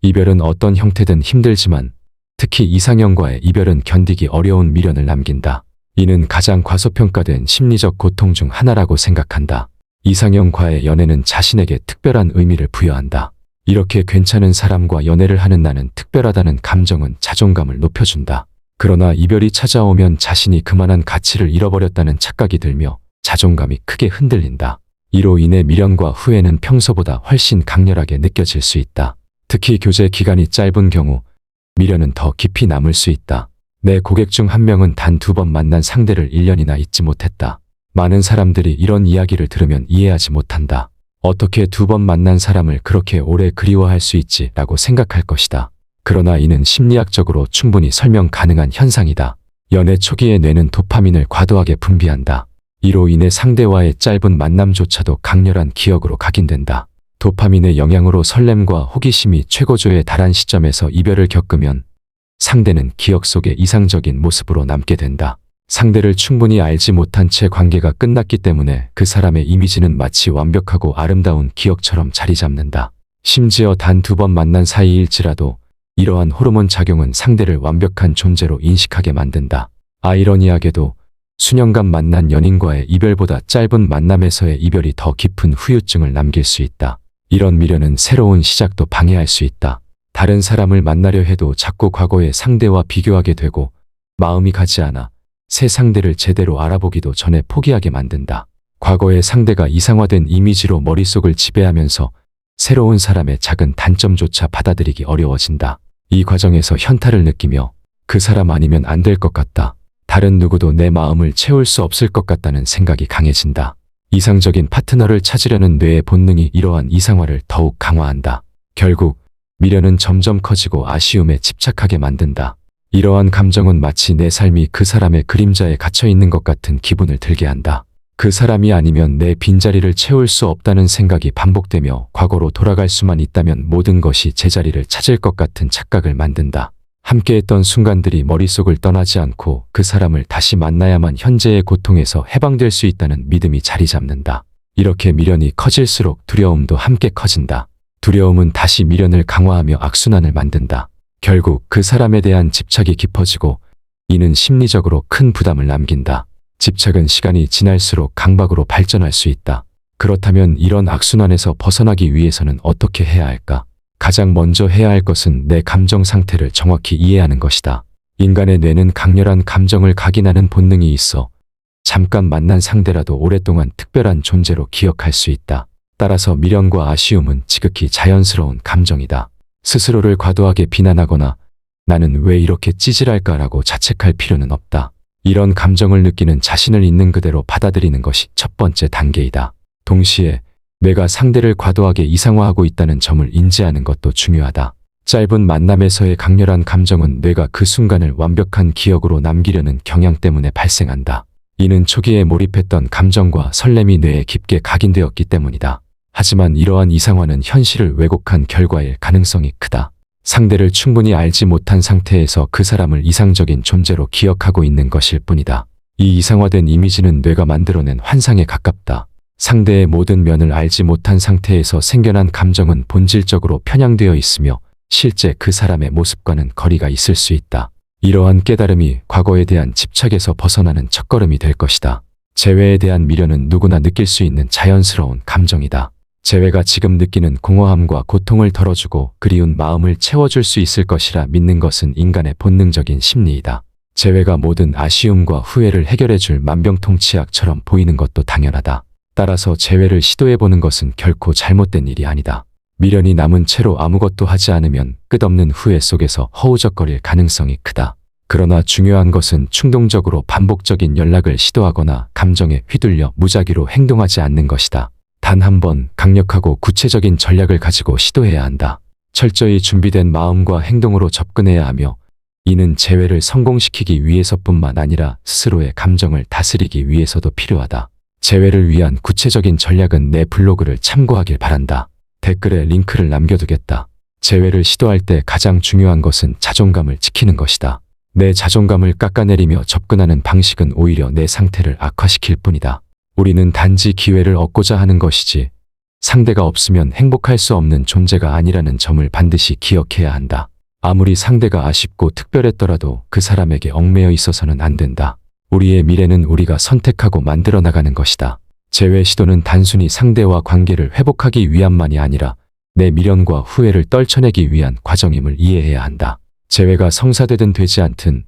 이별은 어떤 형태든 힘들지만 특히 이상형과의 이별은 견디기 어려운 미련을 남긴다. 이는 가장 과소평가된 심리적 고통 중 하나라고 생각한다. 이상형과의 연애는 자신에게 특별한 의미를 부여한다. 이렇게 괜찮은 사람과 연애를 하는 나는 특별하다는 감정은 자존감을 높여준다. 그러나 이별이 찾아오면 자신이 그만한 가치를 잃어버렸다는 착각이 들며 자존감이 크게 흔들린다. 이로 인해 미련과 후회는 평소보다 훨씬 강렬하게 느껴질 수 있다. 특히 교제 기간이 짧은 경우 미련은 더 깊이 남을 수 있다. 내 고객 중 한 명은 단 2번 만난 상대를 1년이나 잊지 못했다. 많은 사람들이 이런 이야기를 들으면 이해하지 못한다. 어떻게 2번 만난 사람을 그렇게 오래 그리워할 수 있지? 라고 생각할 것이다. 그러나 이는 심리학적으로 충분히 설명 가능한 현상이다. 연애 초기에 뇌는 도파민을 과도하게 분비한다. 이로 인해 상대와의 짧은 만남조차도 강렬한 기억으로 각인된다. 도파민의 영향으로 설렘과 호기심이 최고조에 달한 시점에서 이별을 겪으면 상대는 기억 속에 이상적인 모습으로 남게 된다. 상대를 충분히 알지 못한 채 관계가 끝났기 때문에 그 사람의 이미지는 마치 완벽하고 아름다운 기억처럼 자리 잡는다. 심지어 단 2번 만난 사이일지라도 이러한 호르몬 작용은 상대를 완벽한 존재로 인식하게 만든다. 아이러니하게도 수년간 만난 연인과의 이별보다 짧은 만남에서의 이별이 더 깊은 후유증을 남길 수 있다. 이런 미련은 새로운 시작도 방해할 수 있다. 다른 사람을 만나려 해도 자꾸 과거의 상대와 비교하게 되고 마음이 가지 않아 새 상대를 제대로 알아보기도 전에 포기하게 만든다. 과거의 상대가 이상화된 이미지로 머릿속을 지배하면서 새로운 사람의 작은 단점조차 받아들이기 어려워진다. 이 과정에서 현타를 느끼며 그 사람 아니면 안 될 것 같다. 다른 누구도 내 마음을 채울 수 없을 것 같다는 생각이 강해진다. 이상적인 파트너를 찾으려는 뇌의 본능이 이러한 이상화를 더욱 강화한다. 결국 미련은 점점 커지고 아쉬움에 집착하게 만든다. 이러한 감정은 마치 내 삶이 그 사람의 그림자에 갇혀 있는 것 같은 기분을 들게 한다. 그 사람이 아니면 내 빈자리를 채울 수 없다는 생각이 반복되며 과거로 돌아갈 수만 있다면 모든 것이 제자리를 찾을 것 같은 착각을 만든다. 함께했던 순간들이 머릿속을 떠나지 않고 그 사람을 다시 만나야만 현재의 고통에서 해방될 수 있다는 믿음이 자리 잡는다. 이렇게 미련이 커질수록 두려움도 함께 커진다. 두려움은 다시 미련을 강화하며 악순환을 만든다. 결국 그 사람에 대한 집착이 깊어지고 이는 심리적으로 큰 부담을 남긴다. 집착은 시간이 지날수록 강박으로 발전할 수 있다. 그렇다면 이런 악순환에서 벗어나기 위해서는 어떻게 해야 할까? 가장 먼저 해야 할 것은 내 감정 상태를 정확히 이해하는 것이다. 인간의 뇌는 강렬한 감정을 각인하는 본능이 있어 잠깐 만난 상대라도 오랫동안 특별한 존재로 기억할 수 있다. 따라서 미련과 아쉬움은 지극히 자연스러운 감정이다. 스스로를 과도하게 비난하거나 나는 왜 이렇게 찌질할까라고 자책할 필요는 없다. 이런 감정을 느끼는 자신을 있는 그대로 받아들이는 것이 첫 번째 단계이다. 동시에 내가 상대를 과도하게 이상화하고 있다는 점을 인지하는 것도 중요하다. 짧은 만남에서의 강렬한 감정은 뇌가 그 순간을 완벽한 기억으로 남기려는 경향 때문에 발생한다. 이는 초기에 몰입했던 감정과 설렘이 뇌에 깊게 각인되었기 때문이다. 하지만 이러한 이상화는 현실을 왜곡한 결과일 가능성이 크다. 상대를 충분히 알지 못한 상태에서 그 사람을 이상적인 존재로 기억하고 있는 것일 뿐이다. 이 이상화된 이미지는 뇌가 만들어낸 환상에 가깝다. 상대의 모든 면을 알지 못한 상태에서 생겨난 감정은 본질적으로 편향되어 있으며 실제 그 사람의 모습과는 거리가 있을 수 있다. 이러한 깨달음이 과거에 대한 집착에서 벗어나는 첫걸음이 될 것이다. 재회에 대한 미련은 누구나 느낄 수 있는 자연스러운 감정이다. 재회가 지금 느끼는 공허함과 고통을 덜어주고 그리운 마음을 채워줄 수 있을 것이라 믿는 것은 인간의 본능적인 심리이다. 재회가 모든 아쉬움과 후회를 해결해줄 만병통치약처럼 보이는 것도 당연하다. 따라서 재회를 시도해보는 것은 결코 잘못된 일이 아니다. 미련이 남은 채로 아무것도 하지 않으면 끝없는 후회 속에서 허우적거릴 가능성이 크다. 그러나 중요한 것은 충동적으로 반복적인 연락을 시도하거나 감정에 휘둘려 무작위로 행동하지 않는 것이다. 단 한 번 강력하고 구체적인 전략을 가지고 시도해야 한다. 철저히 준비된 마음과 행동으로 접근해야 하며 이는 재회를 성공시키기 위해서뿐만 아니라 스스로의 감정을 다스리기 위해서도 필요하다. 재회를 위한 구체적인 전략은 내 블로그를 참고하길 바란다. 댓글에 링크를 남겨두겠다. 재회를 시도할 때 가장 중요한 것은 자존감을 지키는 것이다. 내 자존감을 깎아내리며 접근하는 방식은 오히려 내 상태를 악화시킬 뿐이다. 우리는 단지 기회를 얻고자 하는 것이지 상대가 없으면 행복할 수 없는 존재가 아니라는 점을 반드시 기억해야 한다. 아무리 상대가 아쉽고 특별했더라도 그 사람에게 얽매여 있어서는 안 된다. 우리의 미래는 우리가 선택하고 만들어 나가는 것이다. 재회 시도는 단순히 상대와 관계를 회복하기 위함만이 아니라 내 미련과 후회를 떨쳐내기 위한 과정임을 이해해야 한다. 재회가 성사되든 되지 않든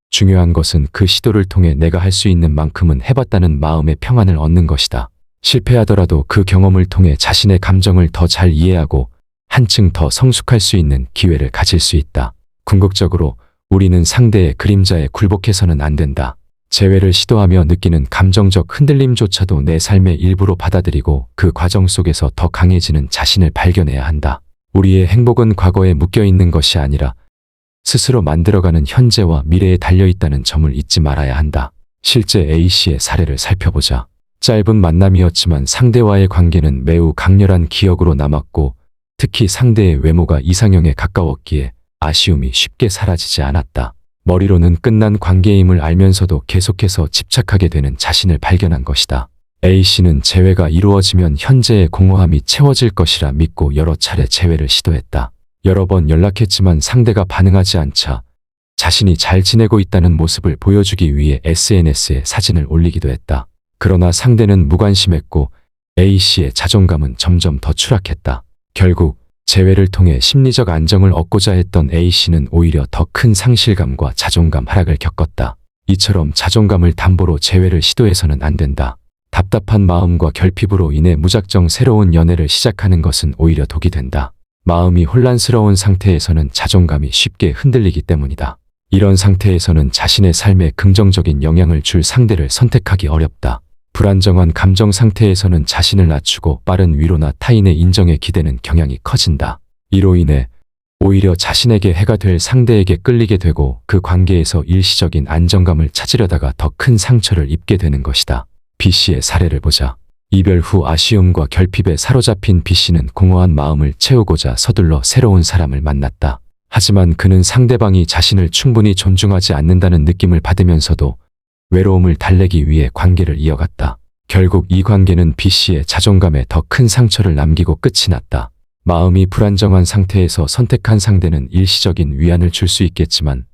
중요한 것은 그 시도를 통해 내가 할 수 있는 만큼은 해봤다는 마음의 평안을 얻는 것이다. 실패하더라도 그 경험을 통해 자신의 감정을 더 잘 이해하고 한층 더 성숙할 수 있는 기회를 가질 수 있다. 궁극적으로 우리는 상대의 그림자에 굴복해서는 안 된다. 재회를 시도하며 느끼는 감정적 흔들림조차도 내 삶의 일부로 받아들이고 그 과정 속에서 더 강해지는 자신을 발견해야 한다. 우리의 행복은 과거에 묶여 있는 것이 아니라 스스로 만들어가는 현재와 미래에 달려있다는 점을 잊지 말아야 한다. 실제 A씨의 사례를 살펴보자. 짧은 만남이었지만 상대와의 관계는 매우 강렬한 기억으로 남았고 특히 상대의 외모가 이상형에 가까웠기에 아쉬움이 쉽게 사라지지 않았다. 머리로는 끝난 관계임을 알면서도 계속해서 집착하게 되는 자신을 발견한 것이다. A씨는 재회가 이루어지면 현재의 공허함이 채워질 것이라 믿고 여러 차례 재회를 시도했다. 여러 번 연락했지만 상대가 반응하지 않자 자신이 잘 지내고 있다는 모습을 보여주기 위해 SNS에 사진을 올리기도 했다. 그러나 상대는 무관심했고 A씨의 자존감은 점점 더 추락했다. 결국 재회를 통해 심리적 안정을 얻고자 했던 A씨는 오히려 더 큰 상실감과 자존감 하락을 겪었다. 이처럼 자존감을 담보로 재회를 시도해서는 안 된다. 답답한 마음과 결핍으로 인해 무작정 새로운 연애를 시작하는 것은 오히려 독이 된다. 마음이 혼란스러운 상태에서는 자존감이 쉽게 흔들리기 때문이다. 이런 상태에서는 자신의 삶에 긍정적인 영향을 줄 상대를 선택하기 어렵다. 불안정한 감정 상태에서는 자신을 낮추고 빠른 위로나 타인의 인정에 기대는 경향이 커진다. 이로 인해 오히려 자신에게 해가 될 상대에게 끌리게 되고 그 관계에서 일시적인 안정감을 찾으려다가 더 큰 상처를 입게 되는 것이다. B씨의 사례를 보자. 이별 후 아쉬움과 결핍에 사로잡힌 B씨는 공허한 마음을 채우고자 서둘러 새로운 사람을 만났다. 하지만 그는 상대방이 자신을 충분히 존중하지 않는다는 느낌을 받으면서도 외로움을 달래기 위해 관계를 이어갔다. 결국 이 관계는 B씨의 자존감에 더 큰 상처를 남기고 끝이 났다. 마음이 불안정한 상태에서 선택한 상대는 일시적인 위안을 줄 수 있겠지만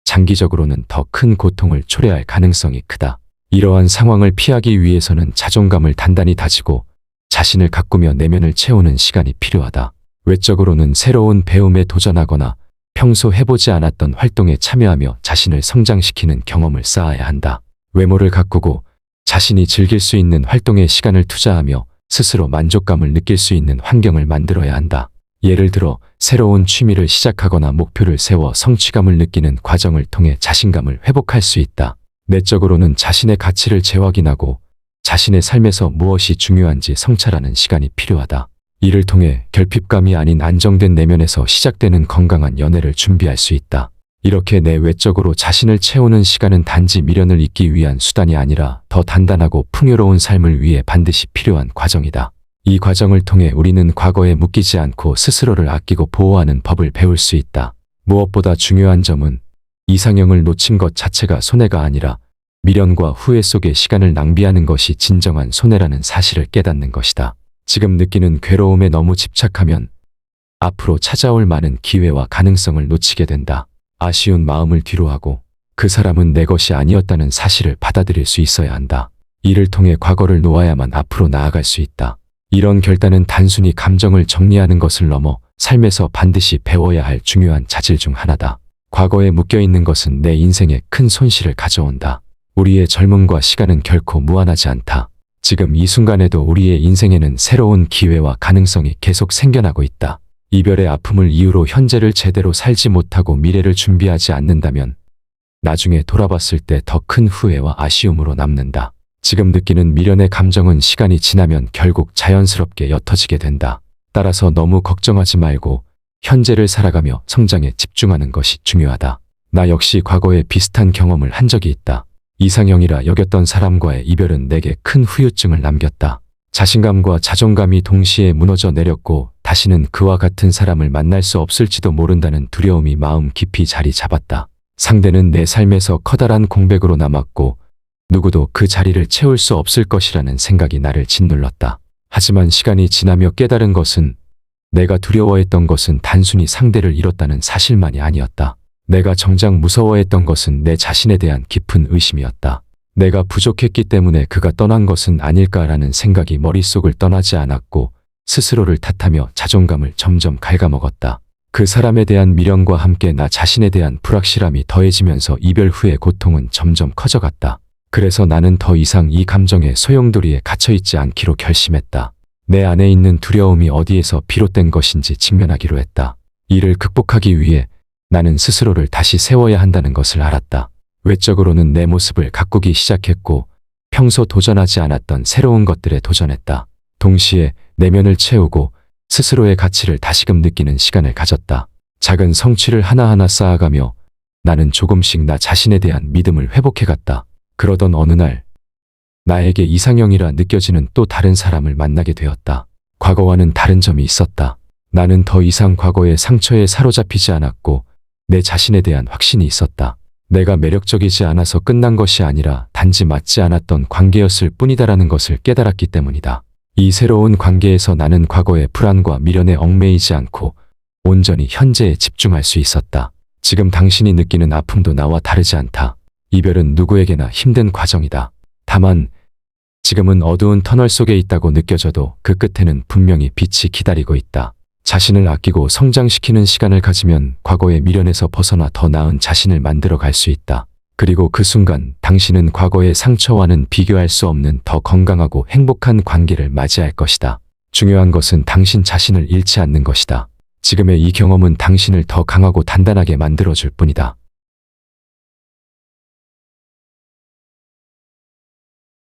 장기적으로는 더 큰 고통을 초래할 가능성이 크다. 이러한 상황을 피하기 위해서는 자존감을 단단히 다지고 자신을 가꾸며 내면을 채우는 시간이 필요하다. 외적으로는 새로운 배움에 도전하거나 평소 해보지 않았던 활동에 참여하며 자신을 성장시키는 경험을 쌓아야 한다. 외모를 가꾸고 자신이 즐길 수 있는 활동에 시간을 투자하며 스스로 만족감을 느낄 수 있는 환경을 만들어야 한다. 예를 들어 새로운 취미를 시작하거나 목표를 세워 성취감을 느끼는 과정을 통해 자신감을 회복할 수 있다. 내적으로는 자신의 가치를 재확인하고 자신의 삶에서 무엇이 중요한지 성찰하는 시간이 필요하다. 이를 통해 결핍감이 아닌 안정된 내면에서 시작되는 건강한 연애를 준비할 수 있다. 이렇게 내 외적으로 자신을 채우는 시간은 단지 미련을 잊기 위한 수단이 아니라 더 단단하고 풍요로운 삶을 위해 반드시 필요한 과정이다. 이 과정을 통해 우리는 과거에 묶이지 않고 스스로를 아끼고 보호하는 법을 배울 수 있다. 무엇보다 중요한 점은 이상형을 놓친 것 자체가 손해가 아니라 미련과 후회 속에 시간을 낭비하는 것이 진정한 손해라는 사실을 깨닫는 것이다. 지금 느끼는 괴로움에 너무 집착하면 앞으로 찾아올 많은 기회와 가능성을 놓치게 된다. 아쉬운 마음을 뒤로하고 그 사람은 내 것이 아니었다는 사실을 받아들일 수 있어야 한다. 이를 통해 과거를 놓아야만 앞으로 나아갈 수 있다. 이런 결단은 단순히 감정을 정리하는 것을 넘어 삶에서 반드시 배워야 할 중요한 자질 중 하나다. 과거에 묶여있는 것은 내 인생에 큰 손실을 가져온다. 우리의 젊음과 시간은 결코 무한하지 않다. 지금 이 순간에도 우리의 인생에는 새로운 기회와 가능성이 계속 생겨나고 있다. 이별의 아픔을 이유로 현재를 제대로 살지 못하고 미래를 준비하지 않는다면 나중에 돌아봤을 때 더 큰 후회와 아쉬움으로 남는다. 지금 느끼는 미련의 감정은 시간이 지나면 결국 자연스럽게 옅어지게 된다. 따라서 너무 걱정하지 말고 현재를 살아가며 성장에 집중하는 것이 중요하다. 나 역시 과거에 비슷한 경험을 한 적이 있다. 이상형이라 여겼던 사람과의 이별은 내게 큰 후유증을 남겼다. 자신감과 자존감이 동시에 무너져 내렸고 다시는 그와 같은 사람을 만날 수 없을지도 모른다는 두려움이 마음 깊이 자리 잡았다. 상대는 내 삶에서 커다란 공백으로 남았고 누구도 그 자리를 채울 수 없을 것이라는 생각이 나를 짓눌렀다. 하지만 시간이 지나며 깨달은 것은 내가 두려워했던 것은 단순히 상대를 잃었다는 사실만이 아니었다. 내가 정작 무서워했던 것은 내 자신에 대한 깊은 의심이었다. 내가 부족했기 때문에 그가 떠난 것은 아닐까라는 생각이 머릿속을 떠나지 않았고 스스로를 탓하며 자존감을 점점 갉아먹었다. 그 사람에 대한 미련과 함께 나 자신에 대한 불확실함이 더해지면서 이별 후의 고통은 점점 커져갔다. 그래서 나는 더 이상 이 감정의 소용돌이에 갇혀있지 않기로 결심했다. 내 안에 있는 두려움이 어디에서 비롯된 것인지 직면하기로 했다. 이를 극복하기 위해 나는 스스로를 다시 세워야 한다는 것을 알았다. 외적으로는 내 모습을 가꾸기 시작했고 평소 도전하지 않았던 새로운 것들에 도전했다. 동시에 내면을 채우고 스스로의 가치를 다시금 느끼는 시간을 가졌다. 작은 성취를 하나하나 쌓아가며 나는 조금씩 나 자신에 대한 믿음을 회복해갔다. 그러던 어느 날 나에게 이상형이라 느껴지는 또 다른 사람을 만나게 되었다. 과거와는 다른 점이 있었다. 나는 더 이상 과거의 상처에 사로잡히지 않았고 내 자신에 대한 확신이 있었다. 내가 매력적이지 않아서 끝난 것이 아니라 단지 맞지 않았던 관계였을 뿐이다라는 것을 깨달았기 때문이다. 이 새로운 관계에서 나는 과거의 불안과 미련에 얽매이지 않고 온전히 현재에 집중할 수 있었다. 지금 당신이 느끼는 아픔도 나와 다르지 않다. 이별은 누구에게나 힘든 과정이다. 다만 지금은 어두운 터널 속에 있다고 느껴져도 그 끝에는 분명히 빛이 기다리고 있다. 자신을 아끼고 성장시키는 시간을 가지면 과거의 미련에서 벗어나 더 나은 자신을 만들어 갈 수 있다. 그리고 그 순간 당신은 과거의 상처와는 비교할 수 없는 더 건강하고 행복한 관계를 맞이할 것이다. 중요한 것은 당신 자신을 잃지 않는 것이다. 지금의 이 경험은 당신을 더 강하고 단단하게 만들어줄 뿐이다.